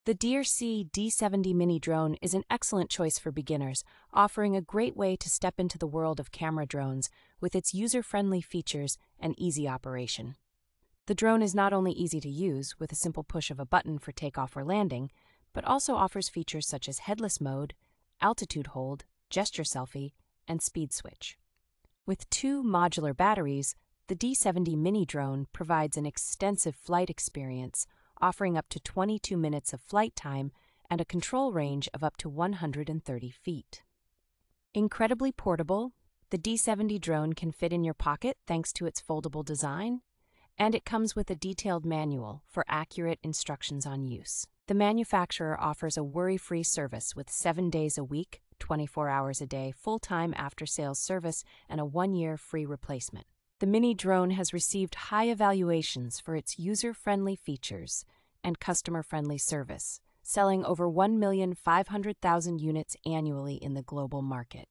The DEERC D70 Mini Drone is an excellent choice for beginners, offering a great way to step into the world of camera drones with its user-friendly features and easy operation. The drone is not only easy to use with a simple push of a button for takeoff or landing, but also offers features such as Headless Mode, altitude hold, gesture selfie, and speed switch. With two modular batteries, the D70 Mini Drone provides an extensive flight experience, offering up to 22 minutes of flight time and a control range of up to 130 feet. Incredibly portable, the D70 drone can fit in your pocket thanks to its foldable design, and it comes with a detailed manual for accurate instructions on use. The manufacturer offers a worry-free service with 7 days a week, 24 hours a day, full-time after-sales service, and a 1-year free replacement. The Mini Drone has received high evaluations for its user-friendly features and customer-friendly service, selling over 1,500,000 units annually in the global market.